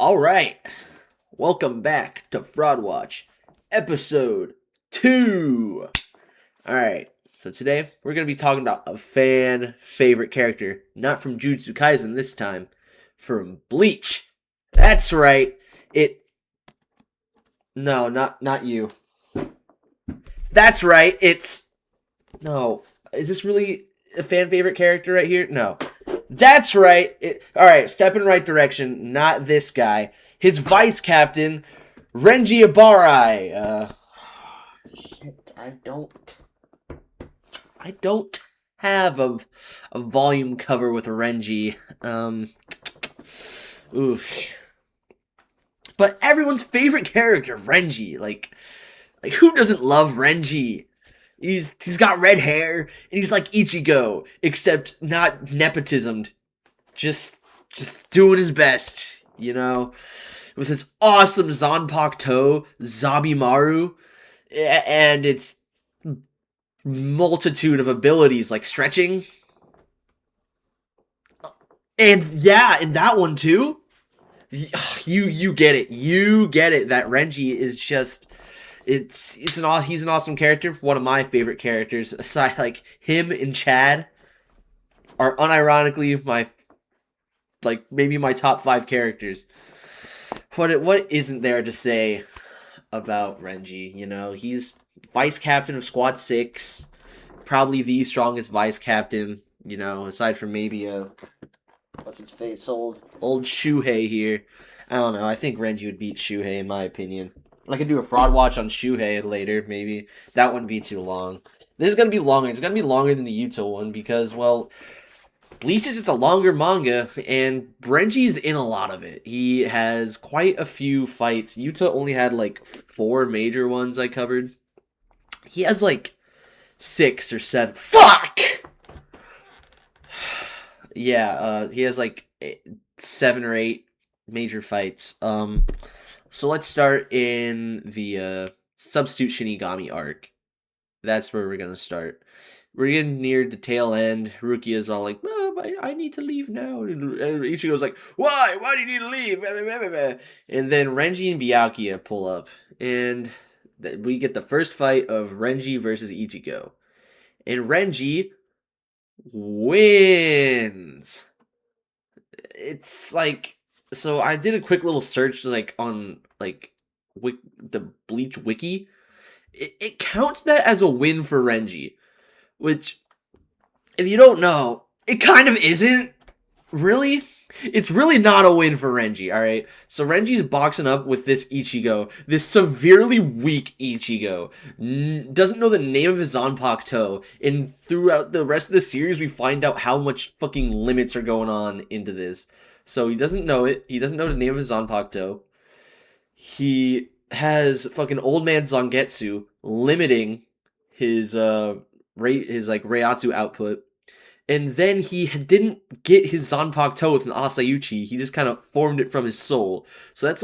All right. Welcome back to Fraud Watch, episode 2. All right. So today we're going to be talking about a fan favorite character, not from Jujutsu Kaisen this time, from Bleach. That's right. No, not you. That's right. No. Is this really a fan favorite character right here? No. That's right. All right, step in the right direction. Not this guy. His vice captain, Renji Ibarai. Shit, I don't have a volume cover with Renji. Oof. But everyone's favorite character, Renji. Like who doesn't love Renji? He's got red hair and he's like Ichigo, except not nepotism. Just doing his best, with his awesome Zanpakuto, Zabimaru, and its multitude of abilities like stretching. And yeah, in that one too. You get it. You get it that Renji is just he's an awesome character, one of my favorite characters. Aside, like him and Chad are unironically maybe my top 5 characters. What isn't there to say about Renji? He's vice captain of Squad 6, probably the strongest vice captain, aside from maybe what's his face, old Shuhei here. I don't know. I think Renji would beat Shuhei in my opinion. I could do a fraud watch on Shuhei later, maybe. That wouldn't be too long. This is gonna be longer. It's gonna be longer than the Yuta one because, well, Bleach is just a longer manga, and Renji's in a lot of it. He has quite a few fights. Yuta only had 4 major ones I covered. He has 6 or 7. Fuck! Yeah, he has 7 or 8 major fights. So let's start in the Substitute Shinigami arc. That's where we're gonna start. We're getting near the tail end. Rukia's all like, "Oh, I need to leave now." And Ichigo's like, "Why? Why do you need to leave?" And then Renji and Byakuya pull up. And we get the first fight of Renji versus Ichigo. And Renji wins. It's so I did a quick little search on the Bleach wiki. It counts that as a win for Renji. Which, if you don't know, it kind of isn't. Really? It's really not a win for Renji, alright? So Renji's boxing up with this Ichigo, this severely weak Ichigo. Doesn't know the name of his Zanpakuto, and throughout the rest of the series, we find out how much fucking limits are going on into this. So he doesn't know it. He doesn't know the name of his Zanpakuto. He has fucking old man Zangetsu limiting his Reiatsu output, and then he didn't get his Zanpakuto with an Asayuchi. He just kind of formed it from his soul. So that's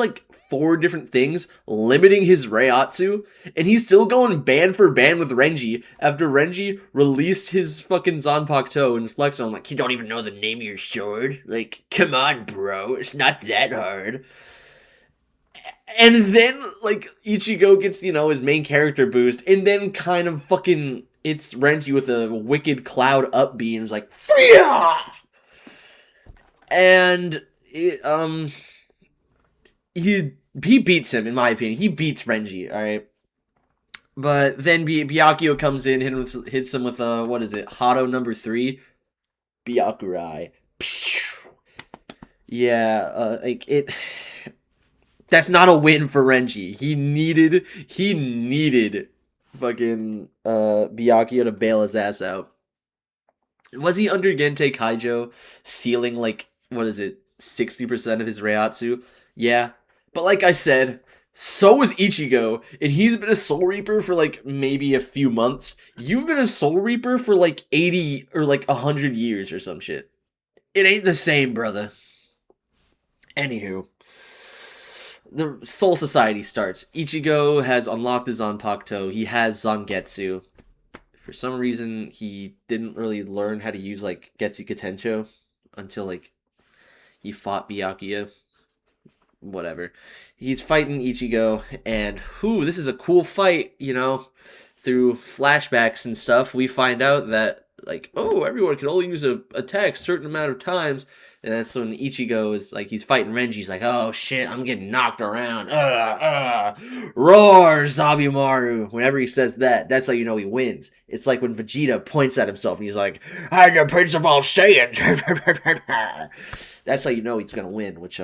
4 different things limiting his Reiatsu, and he's still going band for band with Renji after Renji released his fucking Zanpakuto and flexing on you don't even know the name of your sword. Come on, bro, it's not that hard. And then, Ichigo gets, his main character boost, and then kind of fucking it's Renji with a wicked cloud up beam. It's like, Freya! And he beats him, in my opinion. He beats Renji, alright? But then Byakuya comes in, hits him with what is it? Hado number 3? Byakurai. Yeah, that's not a win for Renji. He needed fucking Byakuya to bail his ass out. Was he under Gente Kaijo sealing what is it, 60% of his Reiatsu? Yeah. But like I said, so was Ichigo, and he's been a Soul Reaper for maybe a few months. You've been a Soul Reaper for 80 or 100 years or some shit. It ain't the same, brother. Anywho, the Soul Society starts. Ichigo has unlocked his Zanpakuto. He has Zangetsu. For some reason, he didn't really learn how to use Getsu Katencho until he fought Byakuya. whatever. He's fighting Ichigo, and this is a cool fight, Through flashbacks and stuff, we find out that like, oh, everyone can only use a attack a certain amount of times, and that's when Ichigo is like he's fighting Renji. He's like, oh shit, I'm getting knocked around. Roar, Zabimaru. Whenever he says that, that's how you know he wins. It's like when Vegeta points at himself and he's like, I'm the Prince of all Saiyans. That's how you know he's gonna win, which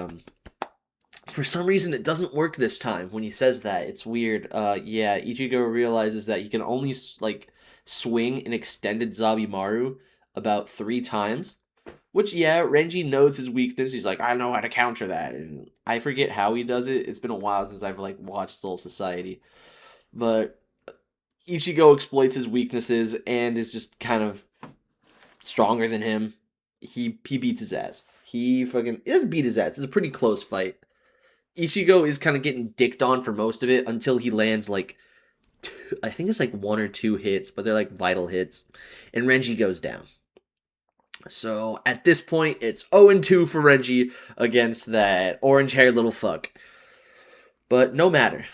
for some reason it doesn't work this time when he says that. It's weird. Yeah, Ichigo realizes that he can only like swing an extended Zabimaru about 3 times. Which, yeah, Renji knows his weakness. He's like, I know how to counter that. And I forget how he does it. It's been a while since I've like watched Soul Society. But Ichigo exploits his weaknesses and is just kind of stronger than him. He beats his ass. He doesn't beat his ass. It's a pretty close fight. Ichigo is kind of getting dicked on for most of it until he lands like I think it's like 1 or 2 hits, but they're like vital hits, and Renji goes down. So at this point, it's 0-2 for Renji against that orange-haired little fuck. But no matter,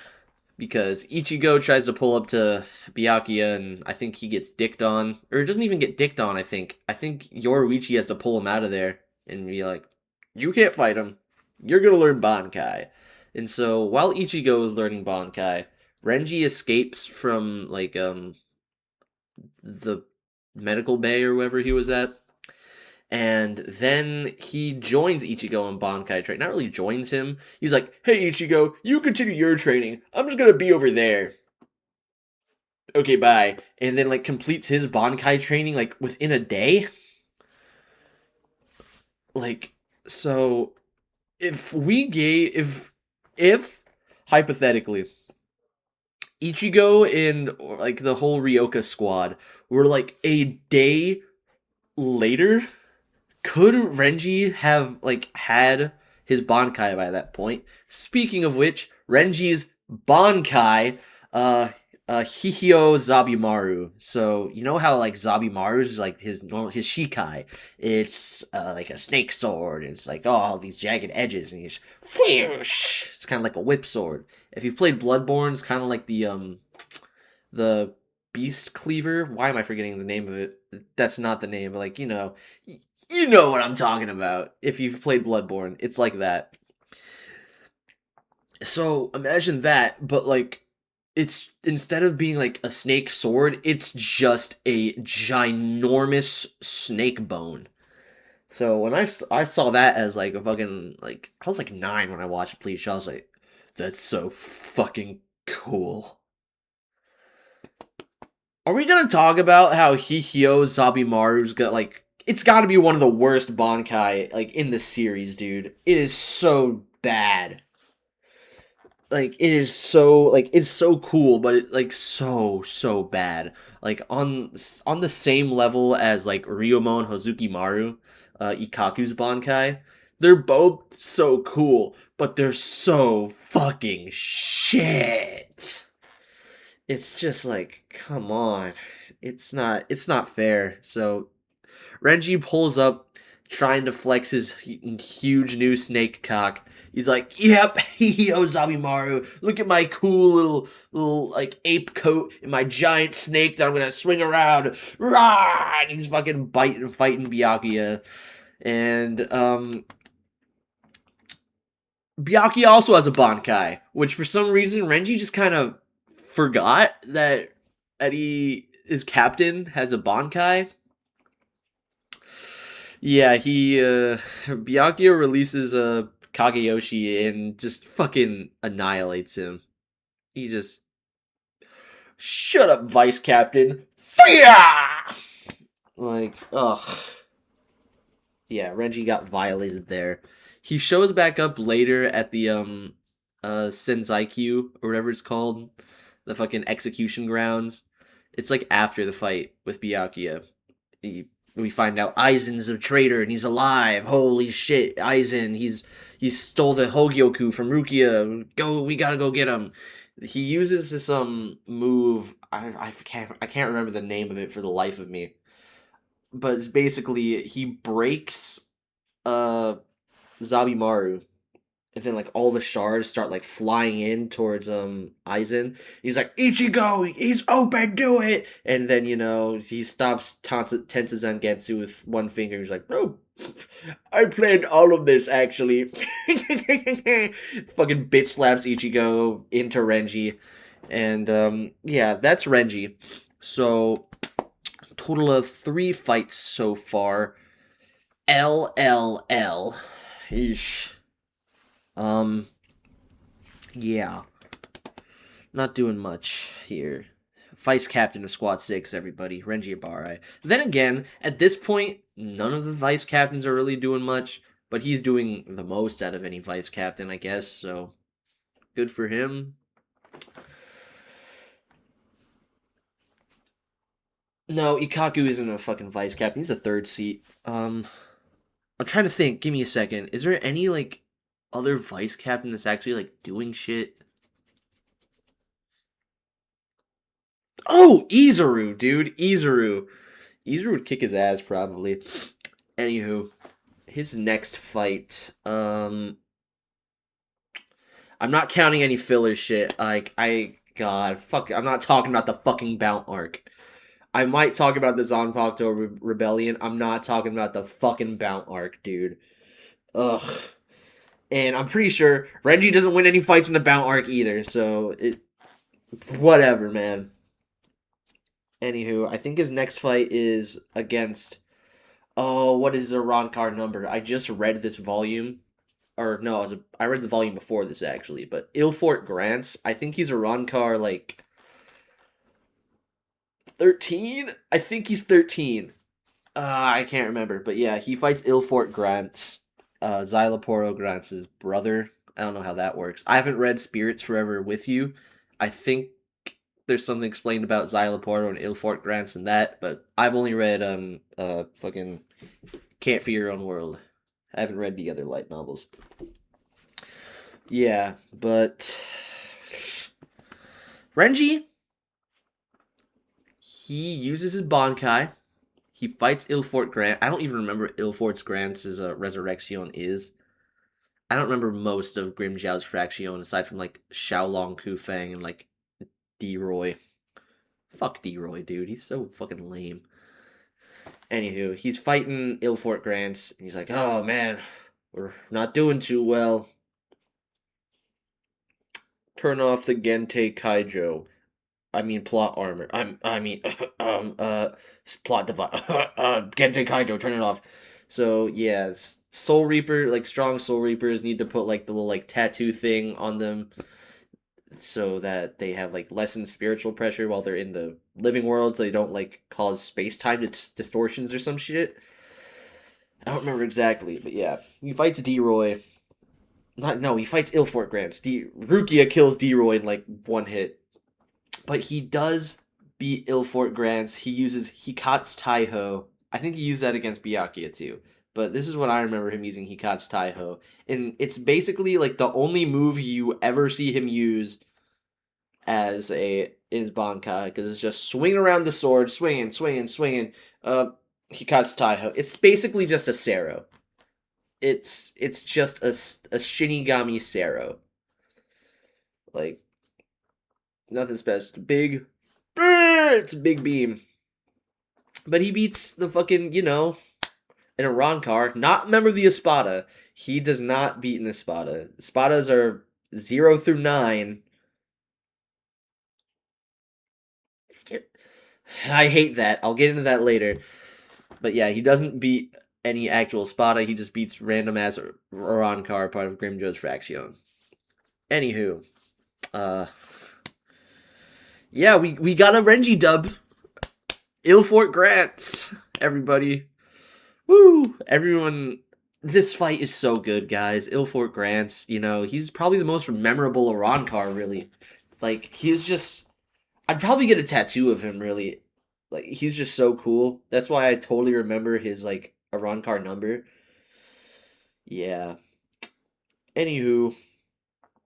because Ichigo tries to pull up to Byakuya, and I think he gets dicked on, or doesn't even get dicked on. I think Yoruichi has to pull him out of there and be like, "You can't fight him. You're gonna learn Bankai." And so while Ichigo is learning Bankai, Renji escapes from like the medical bay or wherever he was at. And then he joins Ichigo in Bankai training. Not really joins him. He's like, hey Ichigo, you continue your training. I'm just gonna be over there. Okay, bye. And then like completes his Bankai training like within a day. Like, so if if hypothetically Ichigo and like the whole Ryoka squad were like a day later, could Renji have like had his Bankai by that point? Speaking of which, Renji's Bankai, Hihio Zabimaru. So you know how like Zabimaru's is like his Shikai. It's like a snake sword. And it's like all these jagged edges, and he's whoosh. It's kind of like a whip sword. If you've played Bloodborne, it's kind of like the Beast Cleaver. Why am I forgetting the name of it? That's not the name, but like you know what I'm talking about. If you've played Bloodborne, it's like that. So imagine that, but like it's instead of being like a snake sword, it's just a ginormous snake bone. So when I saw that as like a fucking like I was like 9 when I watched Bleach. I was like, that's so fucking cool. Are we gonna talk about how Hihio Zabimaru's got like it's got to be one of the worst Bankai like in the series, dude. It is so bad. Like it's so cool, but it like so bad. Like on the same level as like Ryomon Hozukimaru, Ikaku's Bankai. They're both so cool, but they're so fucking shit. It's just like, come on. It's not fair. So Renji pulls up, trying to flex his huge new snake cock. He's like, "Yep, yo, Zabimaru, look at my cool little like ape coat and my giant snake that I'm gonna swing around." Rah! And he's fucking fighting Byakuya, and Byakuya also has a Bankai, which for some reason Renji just kind of forgot that his captain has a Bankai. Yeah, he Byakuya releases Kageyoshi and just fucking annihilates him. He just shut up, Vice Captain. Fia! Like, ugh. Yeah, Renji got violated there. He shows back up later at the Senzaikyu or whatever it's called, the fucking execution grounds. It's like after the fight with Byakuya. We find out Aizen's a traitor and he's alive. Holy shit, Aizen, he stole the Hogyoku from Rukia. We gotta go get him. He uses this move. I can't remember the name of it for the life of me. But it's basically he breaks Zabimaru and then like all the shards start like flying in towards Aizen. He's like, Ichigo, he's open, do it. And then he stops Tensa Zangetsu with one finger. He's like, no, I planned all of this actually. Fucking bitch slaps Ichigo into Renji. And yeah, that's Renji. So total of 3 fights so far. LLL. Eesh. Um, yeah, not doing much here. Vice captain of Squad 6, everybody. Renji Ibarai. Then again, at this point, none of the vice captains are really doing much, but he's doing the most out of any vice captain, I guess, so good for him. No, Ikaku isn't a fucking vice captain. He's a third seat. I'm trying to think. Give me a second. Is there any, like, other vice captain that's actually, like, doing shit? Oh, Izuru, dude. Izuru. Izuru would kick his ass, probably. Anywho, his next fight. I'm not counting any filler shit. Like, God, fuck. I'm not talking about the fucking Bount arc. I might talk about the Zanpakuto Rebellion. I'm not talking about the fucking Bount arc, dude. Ugh. And I'm pretty sure Renji doesn't win any fights in the Bount arc either, so whatever, man. Anywho, I think his next fight is against. Oh, what is the Ronkar number? I just read this volume. Or no, I read the volume before this actually, but Ilfort Grants, I think he's a Ronkar like 13? I think he's 13. I can't remember, but yeah, he fights Ilfort Grants, Xyloporo Grants' brother. I don't know how that works. I haven't read Spirits Forever with You. I think there's something explained about Xyloporo and Ilfort Grants and that, but I've only read fucking Can't Fear Your Own World. I haven't read the other light novels. Yeah, but Renji, he uses his Bankai. He fights Ilfort Grant. I don't even remember Ilfort Grant's Resurrection is. I don't remember most of Grimjiao's Fraction aside from like Xiaolong Kufang and like D-Roy. Fuck D-Roy, dude. He's so fucking lame. Anywho, he's fighting Ilfort Grants. And he's like, oh man, we're not doing too well. Turn off the Gente Kaijo. I mean plot armor. I mean plot device. Gente Kaijo, turn it off. So yeah, Soul Reaper, like strong Soul Reapers need to put like the little like tattoo thing on them so that they have like lessened spiritual pressure while they're in the living world, so they don't like cause space time distortions or some shit. I don't remember exactly, but yeah, he fights D-Roy. He fights Ilfort Grants. Rukia kills D-Roy in like one hit. But he does beat Ilfort Grants. He uses Hikat's Taiho. I think he used that against Byakuya too. But this is what I remember him using Hikat's Taiho. And it's basically like the only move you ever see him use as in his Bankai. Because it's just swinging around the sword, swinging. Hikat's Taiho. It's basically just a Sero. It's just a Shinigami Sero. Like, nothing special. It's a big beam. But he beats the fucking, in a Ronkar, not a member of the Espada. He does not beat an Espada. Espadas are 0 through 9. I hate that. I'll get into that later. But yeah, he doesn't beat any actual Espada. He just beats random ass Ronkar, part of Grimjo's Fraction. Anywho, yeah, we got a Renji dub. Ilfort Grants, everybody. Woo! Everyone, this fight is so good, guys. Ilfort Grants, he's probably the most memorable Arankar, really. Like, he's just... I'd probably get a tattoo of him, really. Like, he's just so cool. That's why I totally remember his, like, Arankar number. Yeah. Anywho,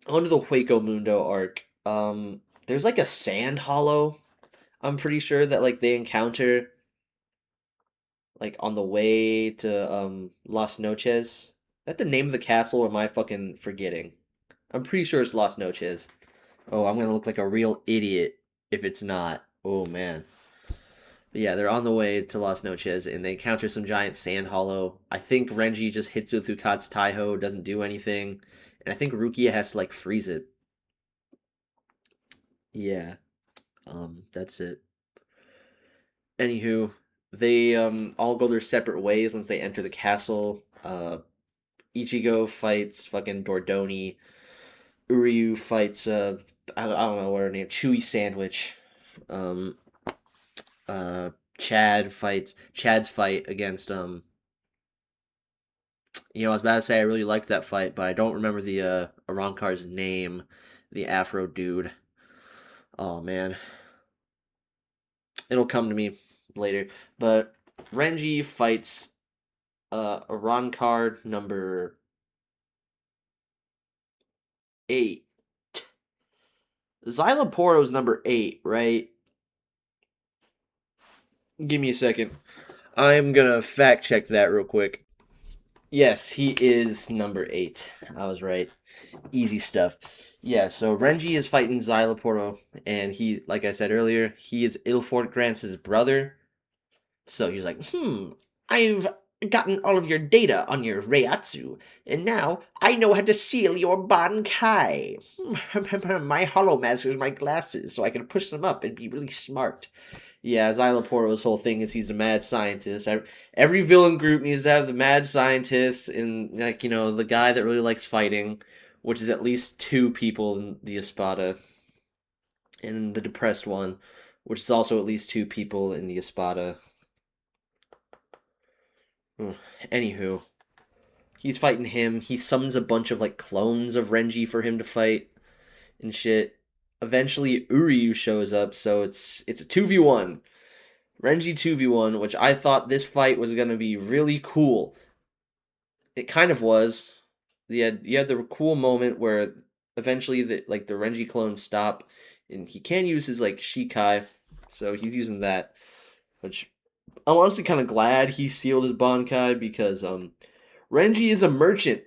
on to the Hueco Mundo arc. There's, like, a sand hollow, I'm pretty sure, that, like, they encounter... like on the way to Las Noches. that the name of the castle, or am I fucking forgetting? I'm pretty sure it's Las Noches. Oh, I'm gonna look like a real idiot if it's not. Oh man. But yeah, they're on the way to Las Noches and they encounter some giant sand hollow. I think Renji just hits it through Kat's Taiho, doesn't do anything. And I think Rukia has to like freeze it. Yeah. That's it. Anywho, they all go their separate ways once they enter the castle. Ichigo fights fucking Dordoni. Uryu fights I don't know what her name, Chewy Sandwich. Um uh Chad's fight against I was about to say I really liked that fight, but I don't remember the Arankar's name, the Afro dude. Oh man. It'll come to me later. But Renji fights Arankar number 8. Xyloporo's number 8, right? Give me a second. I'm gonna fact check that real quick. Yes, he is number 8. I was right. Easy stuff. Yeah, so Renji is fighting Xyloporo, and he, like I said earlier, he is Ilford Grant's brother. So he's like, I've gotten all of your data on your Reiatsu, and now I know how to seal your Bankai. My hollow mask is my glasses, so I can push them up and be really smart. Yeah, Xyloporo's whole thing is he's a mad scientist. Every villain group needs to have the mad scientist and, like, the guy that really likes fighting, which is at least 2 people in the Espada, and the depressed one, which is also at least 2 people in the Espada. Anywho, he's fighting him. He summons a bunch of like clones of Renji for him to fight and shit. Eventually, Uryu shows up, so it's a 2v1. Renji 2v1, which I thought this fight was gonna be really cool. It kind of was. You had the cool moment where eventually the Renji clones stop, and he can use his like Shikai, so he's using that, which I'm honestly kind of glad he sealed his Bankai because Renji is a merchant.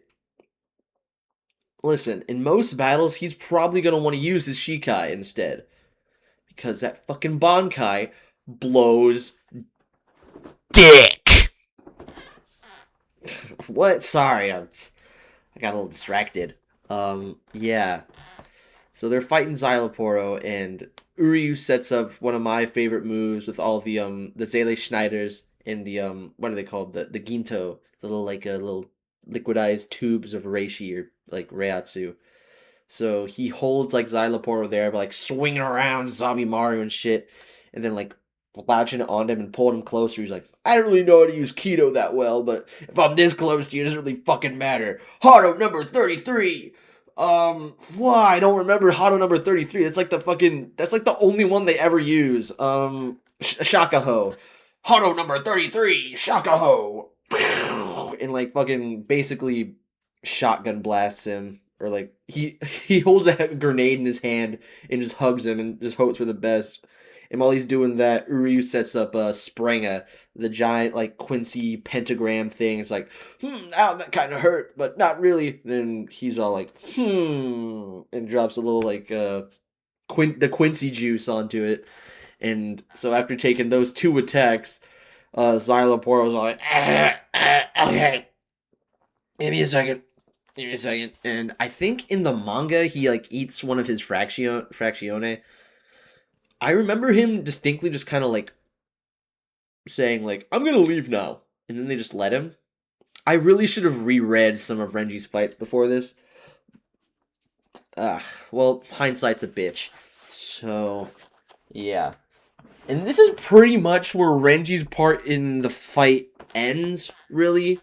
Listen, in most battles, he's probably gonna want to use his Shikai instead because that fucking Bankai blows dick. What? Sorry, I got a little distracted. Yeah. So they're fighting Xyloporo, and Uryu sets up one of my favorite moves with all the Zele Schneiders and the what are they called, the Ginto, the little little liquidized tubes of Reishi or like Reiatsu. So he holds like Xyloporo there, but like swinging around Zombie Mario and shit, and then like latching on him and pulling him closer. He's like, I don't really know how to use Keto that well, but if I'm this close to you, it doesn't really fucking matter. Hado number 33. I don't remember Hado number 33. That's like the only one they ever use. Shakaho. Hado number 33, Shakaho. And like fucking basically shotgun blasts him. Or like he holds a grenade in his hand and just hugs him and just hopes for the best. And while he's doing that, Uryu sets up Spranga, the giant like Quincy pentagram thing. It's like, ow, that kind of hurt, but not really. Then he's all like, and drops a little like the Quincy juice onto it. And so after taking those 2 attacks, Xyloporo's all like, okay, give me a second. Give me a second. And I think in the manga, he like eats one of his Fractione. I remember him distinctly just kind of like saying like, I'm gonna leave now. And then they just let him. I really should have reread some of Renji's fights before this. Well, hindsight's a bitch. So, yeah. And this is pretty much where Renji's part in the fight ends, really.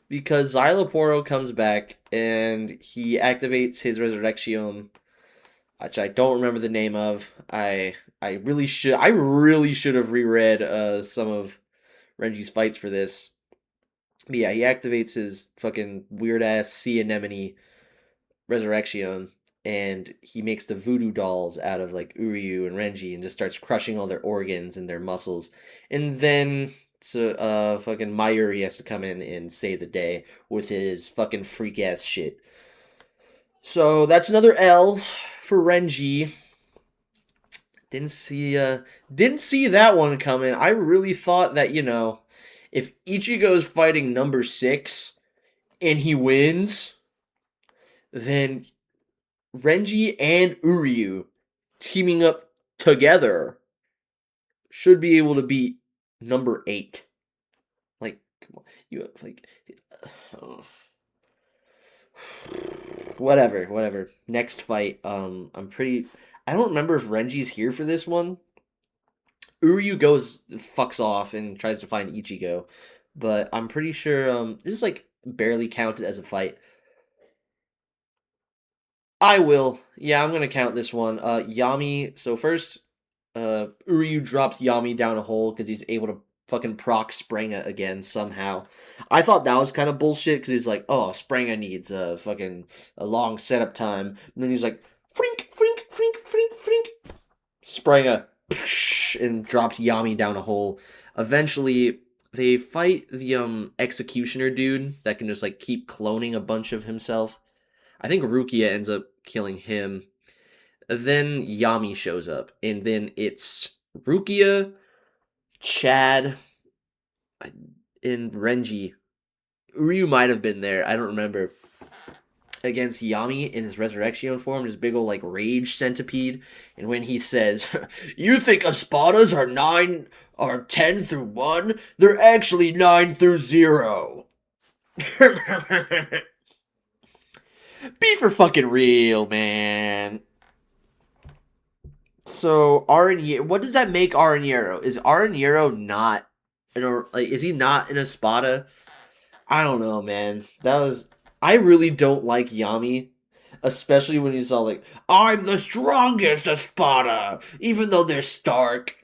Because Xyloporo comes back and he activates his Resurrection, which I don't remember the name of. I really should have reread some of Renji's fights for this. But yeah, he activates his fucking weird ass sea anemone Resurrection, and he makes the voodoo dolls out of like Uryu and Renji and just starts crushing all their organs and their muscles. And then So fucking Mayuri has to come in and save the day with his fucking freak ass shit. So that's another L for Renji. Didn't see that one coming. I really thought that, if Ichigo's fighting number 6 and he wins, then Renji and Uryu teaming up together should be able to beat number 8. Like, come on, you like, oh. Whatever. Next fight, I don't remember if Renji's here for this one. Uryu fucks off and tries to find Ichigo, but I'm pretty sure this is like barely counted as a fight. I will. Yeah, I'm gonna count this one. Yami. So first, Uryu drops Yami down a hole because he's able to fucking proc Sprenga again somehow. I thought that was kind of bullshit because he's like, oh, Sprenga needs a long setup time, and then he's like, frink, frink, frink, frink, frink, Sprenga, and drops Yami down a hole. Eventually, they fight the executioner dude that can just like keep cloning a bunch of himself. I think Rukia ends up killing him. Then Yami shows up, and then it's Rukia, Chad, and Renji. Uryu might have been there, I don't remember. Against Yami in his resurrection form, his big old like rage centipede. And when he says, "You think Espadas are 9 or 10 through 1? They're actually 9 through 0." Be for fucking real, man. So Araniero, what does that make Araniero? Is Araniero not, or like, is he not an Espada? I don't know, man. I really don't like Yami, especially when he's all like, "I'm the strongest Espada," even though there's Stark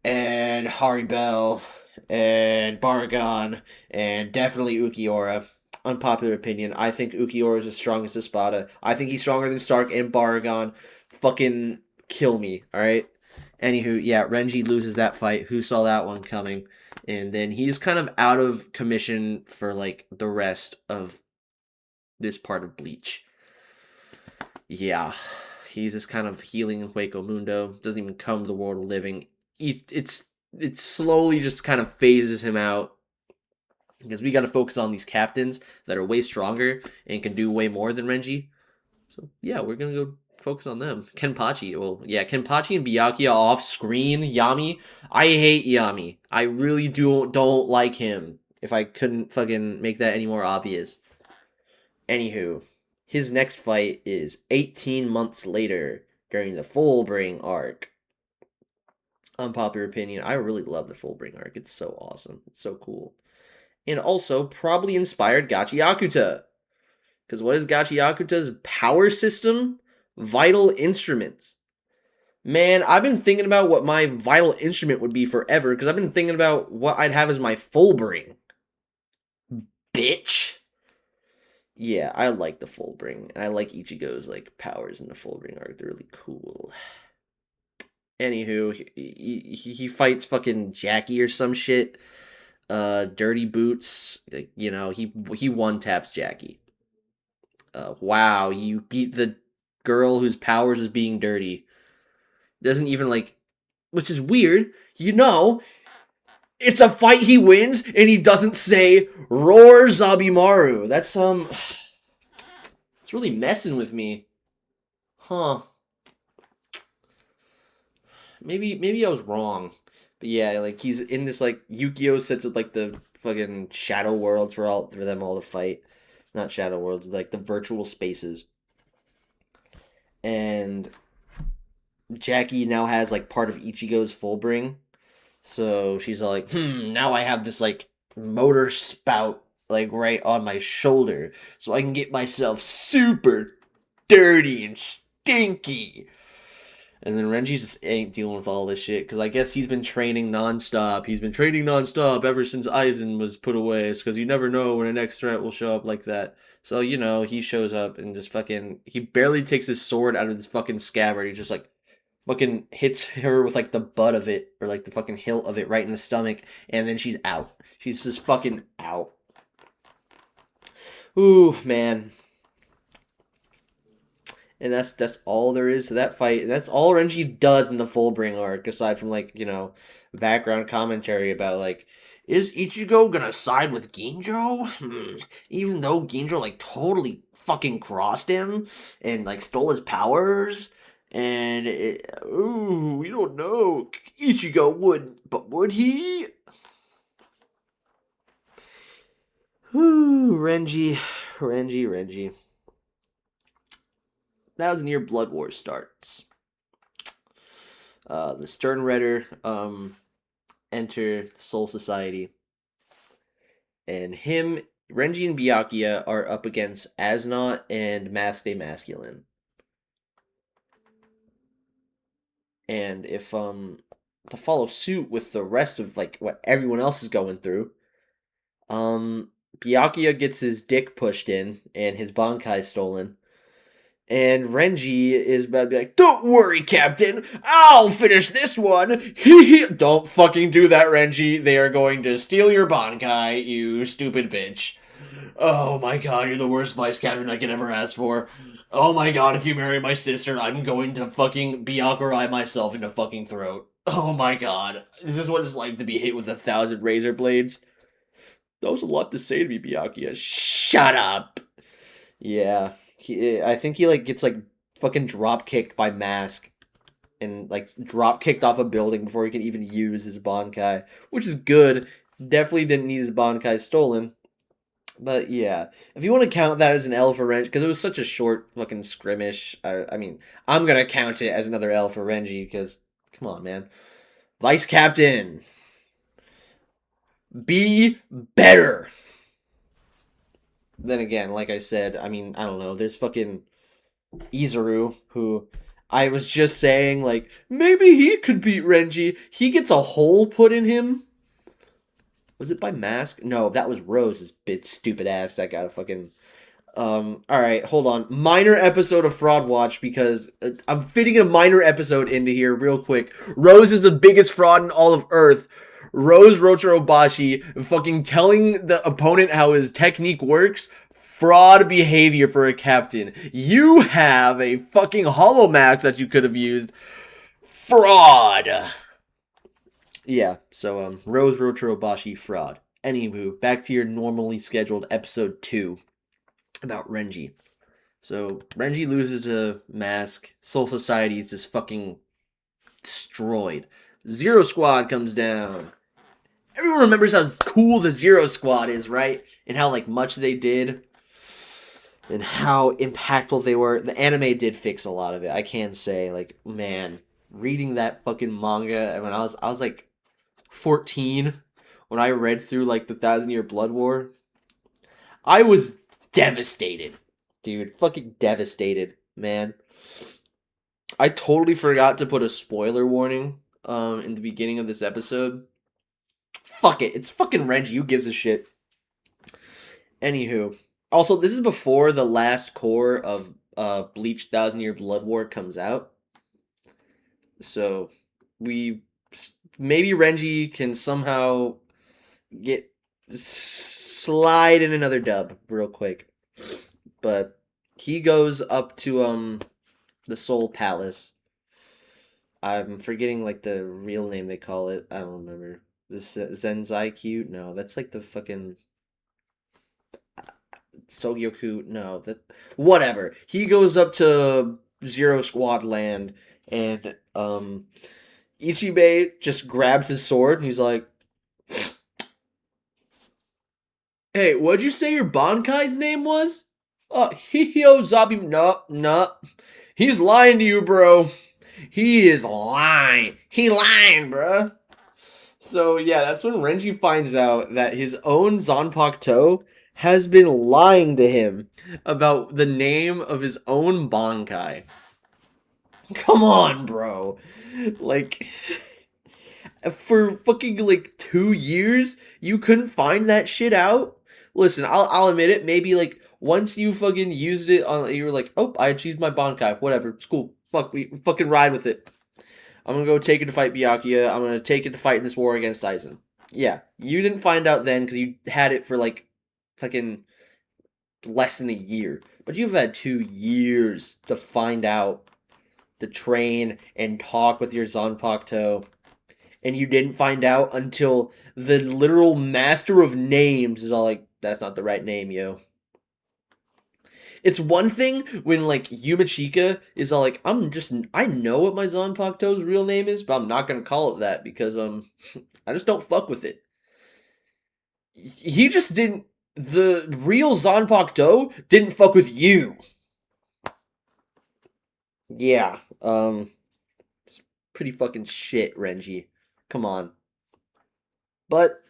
and Haribel and Baragon and definitely Ukiora. Unpopular opinion. I think Ukiora is the strongest Espada. I think he's stronger than Stark and Baragon. Fucking kill me, alright? Anywho, yeah, Renji loses that fight. Who saw that one coming? And then he's kind of out of commission for like the rest of this part of Bleach. Yeah, he's just kind of healing in Hueco Mundo. Doesn't even come to the world of living. It slowly just kind of phases him out because we got to focus on these captains that are way stronger and can do way more than Renji. So yeah, we're gonna go focus on them. Kenpachi. Well, yeah, Kenpachi and Byakuya off screen. Yami. I hate Yami. I really don't like him. If I couldn't fucking make that any more obvious. Anywho, his next fight is 18 months later during the Fullbring arc. Unpopular opinion, I really love the Fullbring arc. It's so awesome. It's so cool. And also probably inspired Gachiakuta. Because what is Gachiakuta's power system? Vital instruments. Man, I've been thinking about what my vital instrument would be forever, because I've been thinking about what I'd have as my Fullbring. Bitch. Yeah, I like the Fullbring, and I like Ichigo's like powers in the Fullbring arc. They're really cool. Anywho, he fights fucking Jackie or some shit. Dirty Boots. Like, he one taps Jackie. Wow, you beat the girl whose powers is being dirty. Doesn't even like, which is weird. It's a fight he wins, and he doesn't say "Roar Zabimaru." That's it's really messing with me, huh? Maybe I was wrong, but yeah, like he's in this like Yukio sets up like the fucking shadow worlds for them all to fight, not shadow worlds, like the virtual spaces, and Jackie now has like part of Ichigo's Fullbring. So she's all like, now I have this like motor spout like right on my shoulder so I can get myself super dirty and stinky. And then Renji just ain't dealing with all this shit because I guess he's been training nonstop. He's been training nonstop ever since Aizen was put away. It's because you never know when a next threat will show up like that. So, he shows up and just fucking, he barely takes his sword out of this fucking scabbard. He's just like, fucking hits her with like the butt of it or like the fucking hilt of it right in the stomach, and then she's out. She's just fucking out. Ooh, man. And that's all there is to that fight. And that's all Renji does in the Fullbring arc, aside from like, background commentary about like, is Ichigo gonna side with Ginjo? Even though Ginjo like totally fucking crossed him and like stole his powers. And we don't know. Ichigo would, but would he? Renji, Renji. That was near Blood War starts. The Stern Ritter enter the Soul Society, and Renji and Byakuya are up against Asnot and Masked Masculine. And if to follow suit with the rest of like what everyone else is going through, Byakuya gets his dick pushed in and his Bankai stolen. And Renji is about to be like, don't worry, Captain. I'll finish this one. Don't fucking do that, Renji. They are going to steal your Bankai, you stupid bitch. Oh my god, you're the worst vice captain I could ever ask for. Oh my god, if you marry my sister, I'm going to fucking Byakurai myself in the fucking throat. Oh my god. Is this what it's like to be hit with 1,000 razor blades? That was a lot to say to me, Byakuya. Shut up! Yeah. I think he like gets like fucking drop kicked by Mask and like drop kicked off a building before he can even use his Bankai, which is good. Definitely didn't need his Bankai stolen. But yeah, if you want to count that as an L for Renji, because it was such a short fucking skirmish, I mean, I'm gonna count it as another L for Renji because, come on, man, Vice Captain, be better. Then again, like I said, I mean, I don't know. There's fucking Izuru, who I was just saying, like, maybe he could beat Renji. He gets a hole put in him. Was it by Mask? No, that was Rose's bit stupid ass that got a fucking. Alright, hold on. Minor episode of Fraud Watch because I'm fitting a minor episode into here real quick. Rose is the biggest fraud in all of Earth. Rose Rochirobashi fucking telling the opponent how his technique works. Fraud behavior for a captain. You have a fucking Hollow Max that you could have used. Fraud. Yeah, so Rose Rochirobashi fraud. Anywho, back to your normally scheduled episode 2 about Renji. So Renji loses a Mask. Soul Society is just fucking destroyed. Zero Squad comes down. Everyone remembers how cool the Zero Squad is, right? And how like much they did. And how impactful they were. The anime did fix a lot of it. I can say, like, man, reading that fucking manga when I was like 14 when I read through like the 1,000-Year Blood War. I was devastated. Dude, fucking devastated, man. I totally forgot to put a spoiler warning in the beginning of this episode. Fuck it. It's fucking Renji. Who gives a shit? Anywho. Also, this is before the last core of Bleach 1,000-Year Blood War comes out. So, maybe Renji can somehow slide in another dub real quick. But he goes up to the Soul Palace. I'm forgetting like the real name they call it. I don't remember. The Zenzai Q? No, that's like the fucking Sogyoku. No, that whatever. He goes up to Zero Squad land and Ichibei just grabs his sword and he's like, "Hey, what'd you say your Bankai's name was?" Hihio Zabi. No. He's lying to you, bro. He is lying. He lying, bro. So, yeah, that's when Renji finds out that his own Zanpakuto has been lying to him about the name of his own Bankai. Come on, bro. Like, for fucking, like, 2 years, you couldn't find that shit out? Listen, I'll admit it, maybe, like, once you fucking used it on, you were like, oh, I achieved my Bankai, whatever, it's cool. Fuck, we fucking ride with it. I'm gonna go take it to fight Byakuya. I'm gonna take it to fight in this war against Aizen. Yeah, you didn't find out then because you had it for like fucking less than a year. But you've had 2 years to find out, to train and talk with your Zanpakuto. And you didn't find out until the literal master of names is all like, that's not the right name, yo. It's one thing when like Yumachika is all like, I know what my Zanpakuto's real name is, but I'm not gonna call it that because I just don't fuck with it. He just didn't. The real Zanpakuto didn't fuck with you. Yeah, it's pretty fucking shit, Renji. Come on. But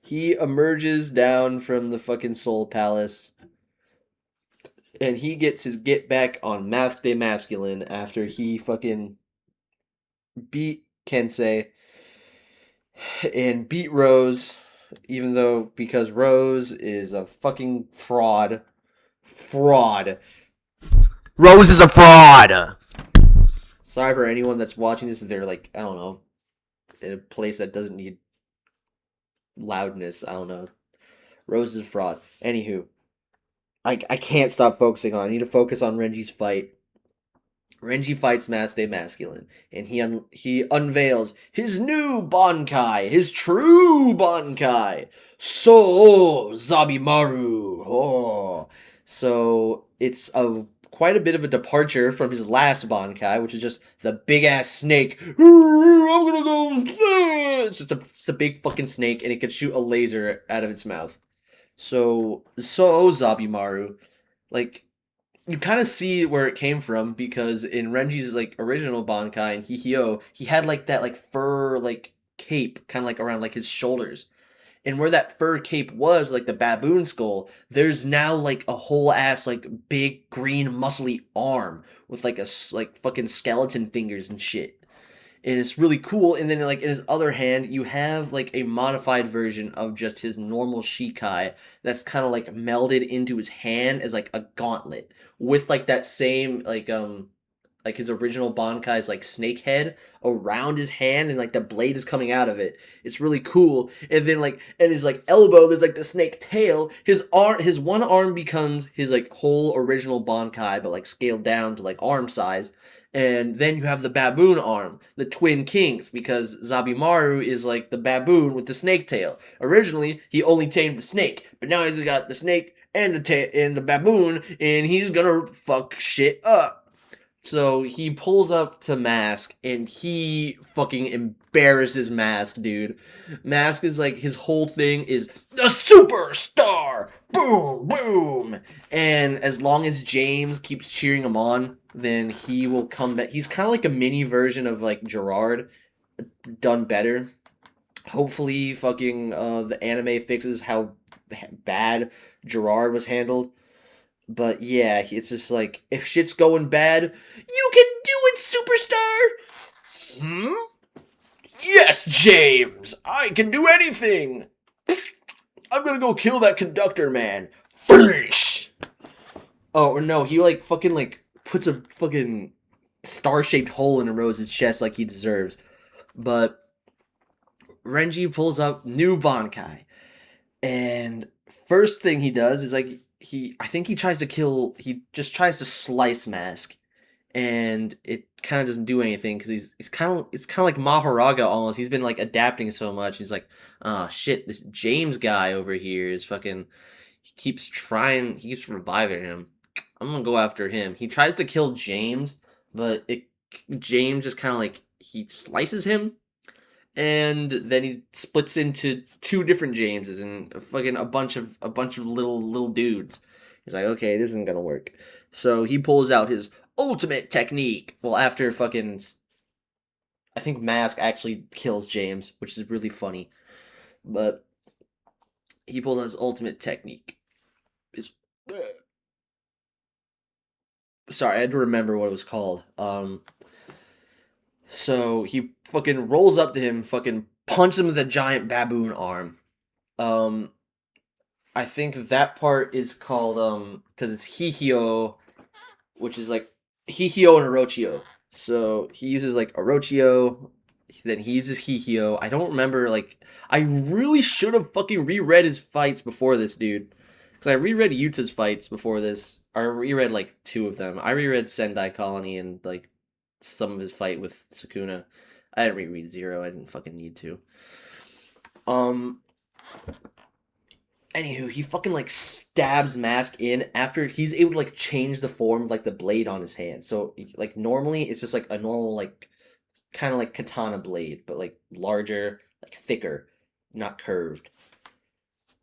he emerges down from the fucking Soul Palace and he gets his get back on Mask Day Masculine after he fucking beat Kensei and beat Rose, even though because Rose is a fucking fraud. Fraud. Rose is a fraud! Sorry for anyone that's watching this if they're like, I don't know, in a place that doesn't need loudness. I don't know. Rose is a fraud. Anywho, I can't stop focusing on it. I need to focus on Renji's fight. Renji fights Master Masculine, and he unveils his new Bankai, his true Bankai, So Zabimaru. Oh, so it's a quite a bit of a departure from his last Bankai, which is just the big ass snake. I'm gonna go. It's just a big fucking snake, and it can shoot a laser out of its mouth. So Zabimaru, like you kind of see where it came from because in Renji's like original Bankai and Hihio, he had like that like fur like cape kind of like around like his shoulders. And where that fur cape was, like the baboon skull, there's now like a whole ass like big green muscly arm with like like fucking skeleton fingers and shit, and it's really cool. And then like in his other hand, you have like a modified version of just his normal Shikai that's kind of like melded into his hand as like a gauntlet with like that same like his original Bankai's like snake head around his hand and like the blade is coming out of it. It's really cool. And then like at his like elbow there's like the snake tail. His one arm becomes his like whole original Bankai but like scaled down to like arm size. And then you have the baboon arm, the twin kings, because Zabimaru is like the baboon with the snake tail. Originally, he only tamed the snake, but now he's got the snake and the baboon, and he's gonna fuck shit up. So he pulls up to Mask and he fucking embarrasses Mask, dude. Mask is like his whole thing is the superstar, boom, boom. And as long as James keeps cheering him on, then he will come back. He's kind of like a mini version of like Gerard, done better. Hopefully, fucking the anime fixes how bad Gerard was handled. But yeah, it's just like, if shit's going bad, you can do it, superstar! Hmm? Yes, James! I can do anything! I'm gonna go kill that conductor man. Finish! Oh, or no, he like fucking like puts a fucking star-shaped hole in Rose's chest like he deserves. But Renji pulls up new Bankai. And first thing he does is like I think he just tries to slice Mask, and it kind of doesn't do anything because he's kind of it's kind of like Maharaga almost. He's been like adapting so much. He's like, oh shit, this James guy over here is fucking. He keeps reviving him. I'm gonna go after him. He tries to kill James, but James is kind of like he slices him and then he splits into two different Jameses and fucking a bunch of little dudes. He's like, okay, this isn't gonna work. So he pulls out his ultimate technique. Well, after fucking, I think Mask actually kills James, which is really funny. But he pulls out his ultimate technique. His, sorry, I had to remember what it was called. So he fucking rolls up to him, fucking punches him with a giant baboon arm. Um, I think that part is called because it's Hihio, which is like Hihio and Orochio. So he uses like Orochio, then he uses Hihio. I don't remember, like, I really should have fucking reread his fights before this, dude. Because I reread Yuta's fights before this. I reread like two of them. I reread Sendai Colony and like some of his fight with Sukuna. I didn't reread Zero. I didn't fucking need to. Um. Anywho, he fucking like stabs Mask in after he's able to like change the form of like the blade on his hand. So like normally it's just like a normal like kind of like katana blade, but like larger, like thicker, not curved.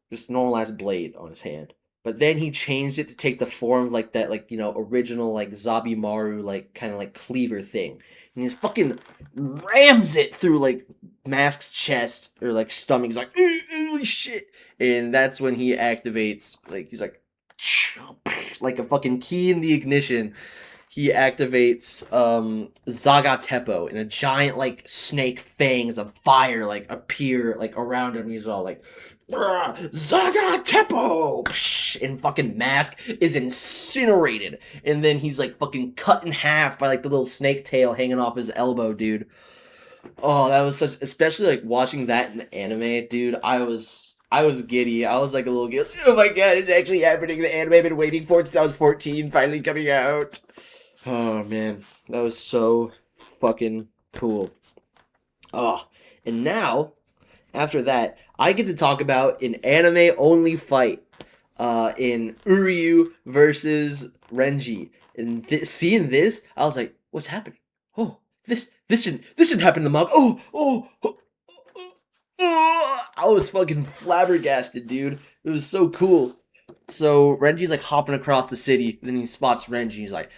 Just normalized blade on his hand. But then he changed it to take the form of like that, like, you know, original like Zabimaru like kind of like cleaver thing, and he just fucking rams it through like Mask's chest or like stomach. He's like, holy shit! And that's when he activates. Like he's like a fucking key in the ignition, he activates Zaga Teppo, and a giant like snake fangs of fire like appear like around him. He's all like Zaga Teppo, and fucking Mask is incinerated, and then he's like fucking cut in half by like the little snake tail hanging off his elbow, dude. Oh, that was such, especially like watching that in anime, dude. I was giddy. I was like a little giddy. Oh my god, it's actually happening. The anime I've been waiting for since I was 14, finally coming out. Oh man, that was so fucking cool. Oh, and now after that, I get to talk about an anime only fight in Uryu versus Renji. And seeing this, I was like, "What's happening? Oh, this didn't happen in the manga. Oh, I was fucking flabbergasted, dude. It was so cool. So Renji's like hopping across the city, then he spots Renji. He's like,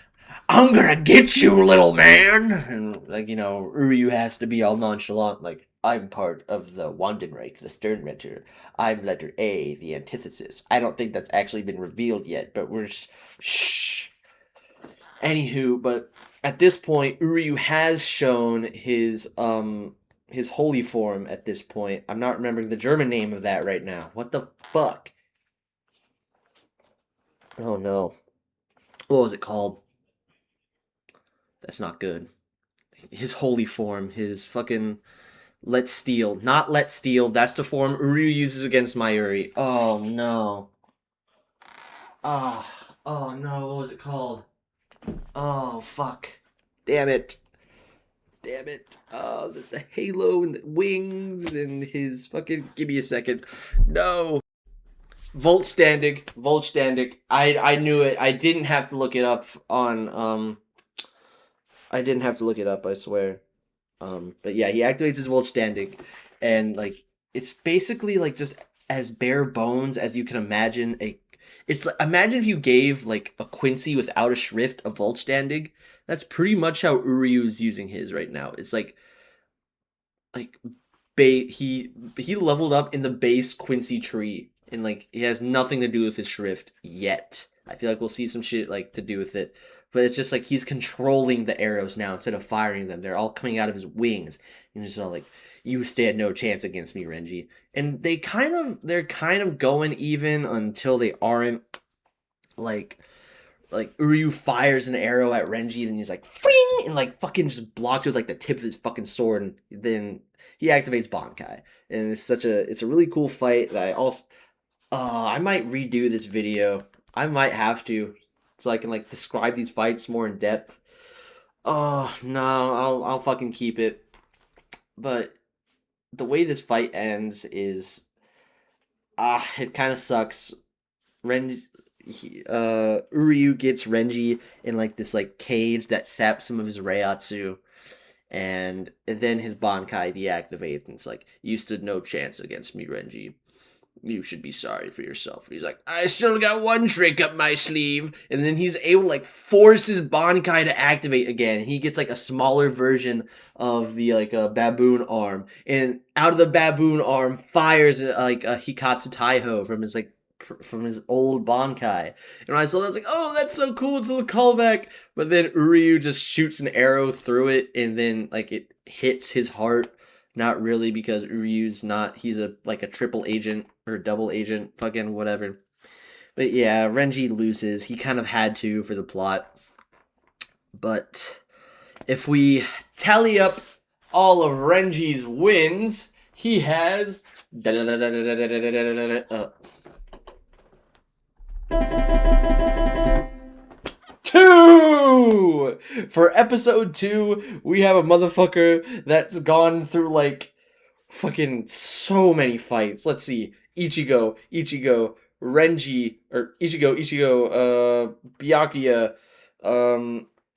I'm gonna get you, little man. And, like, you know, Uryu has to be all nonchalant, like, I'm part of the Wandenreich, the Sternretter. I'm letter A, the antithesis. I don't think that's actually been revealed yet, but we're. Shh. Anywho, but at this point, Uryu has shown his holy form at this point. I'm not remembering the German name of that right now. What the fuck? Oh no. What was it called? That's not good. His holy form, his fucking let steal, not let steal. That's the form Uryu uses against Mayuri. Oh no. Oh no. What was it called? Oh fuck. Damn it. Damn it. The halo and the wings and his fucking. Give me a second. No. Voltstandig. Voltstandig. I knew it. I didn't have to look it up on I didn't have to look it up, I swear. But yeah, he activates his Voltstandig, and like it's basically like just as bare bones as you can imagine. It's like, imagine if you gave like a Quincy without a Shrift a Voltstandig. That's pretty much how Uryu is using his right now. It's like he leveled up in the base Quincy tree, and like he has nothing to do with his Shrift yet. I feel like we'll see some shit like to do with it, but it's just like he's controlling the arrows now instead of firing them. They're all coming out of his wings, and he's all like, "You stand no chance against me, Renji." And they're kind of going even until they aren't. Like Uryu fires an arrow at Renji, and he's like, "Fring!" and like fucking just blocks with like the tip of his fucking sword, and then he activates Bankai, and it's a really cool fight that I might redo this video. I might have to, so I can like describe these fights more in depth. Oh no, I'll fucking keep it. But the way this fight ends is it kind of sucks. Ren Uryu gets Renji in like this like cage that saps some of his Reiatsu, and then his Bankai deactivates, and it's like, you stood no chance against me, Renji. You should be sorry for yourself. He's like, I still got one trick up my sleeve, and then he's able to like force his Bankai to activate again. He gets like a smaller version of the like a baboon arm, and out of the baboon arm fires like a Hikatsu Taiho from his old Bankai. And when I saw that, I was like, oh, that's so cool. It's a little callback. But then Uryu just shoots an arrow through it, and then like it hits his heart. Not really, because Uryu's not. He's a triple agent or double agent, fucking whatever. But yeah, Renji loses. He kind of had to for the plot. But If we tally up all of Renji's wins, he has 2! For episode 2, we have a motherfucker that's gone through like fucking so many fights. Let's see. Ichigo, Renji, or Ichigo, Byakuya.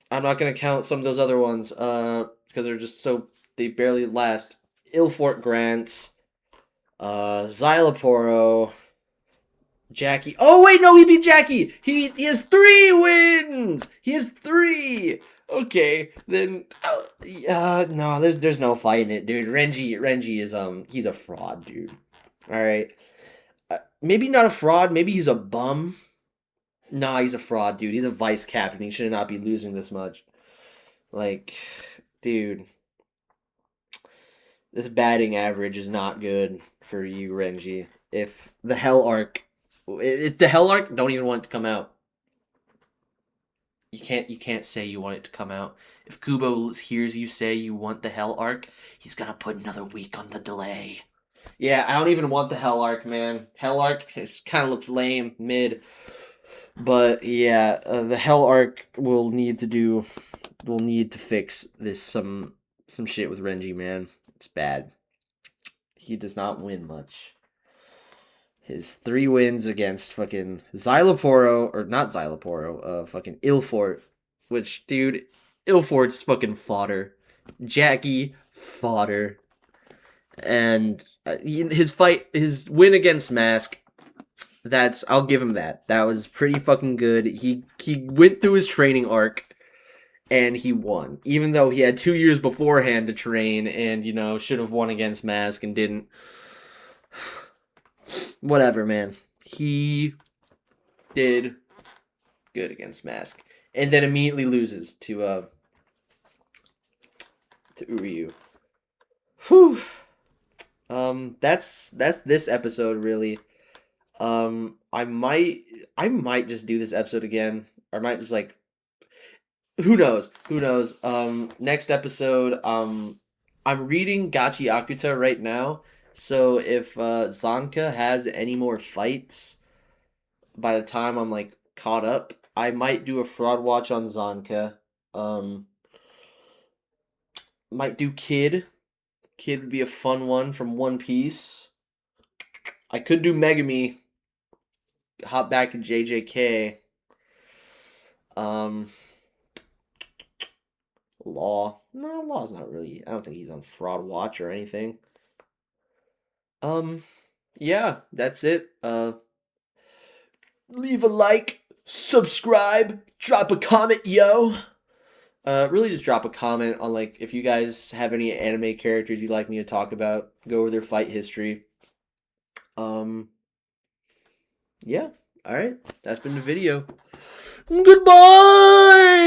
I'm not gonna count some of those other ones, because they're just so they barely last. Ilfort Grants, Xyloporo, Jackie. Oh wait, no, he beat Jackie. He has 3 wins. He has 3. Okay, then no, there's no fighting it, dude. Renji is he's a fraud, dude. All right, maybe not a fraud. Maybe he's a bum. Nah, he's a fraud, dude. He's a vice captain. He should not be losing this much. Like, dude, this batting average is not good for you, Renji. If the Hell Arc, don't even want it to come out. You can't say you want it to come out. If Kubo hears you say you want the Hell Arc, he's gonna put another week on the delay. Yeah, I don't even want the Hell Arc, man. Hell Arc kind of looks lame, mid. But yeah, the Hell Arc will need to fix this some shit with Renji, man. It's bad. He does not win much. His 3 wins against fucking Xyloporo, or not Xyloporo, fucking Ilfort, which, dude, Ilfort's fucking fodder. Jackie, fodder. And his win against Mask, I'll give him that. That was pretty fucking good. He went through his training arc, and he won. Even though he had 2 years beforehand to train, and, should have won against Mask and didn't. Whatever, man. He did good against Mask, and then immediately loses to Uryu. Whew. That's this episode really. I might just do this episode again, or I might just like. Who knows? Next episode. I'm reading Gachi Akuta right now. So if Zanka has any more fights by the time I'm like caught up, I might do a fraud watch on Zanka. Might do Kid. Kid would be a fun one from One Piece. I could do Megami. Hop back to JJK. Law. No, Law's not really. I don't think he's on fraud watch or anything. Yeah, that's it. Leave a like, subscribe, drop a comment, yo. Really just drop a comment on like if you guys have any anime characters you'd like me to talk about, go over their fight history. Yeah. All right. That's been the video. Goodbye.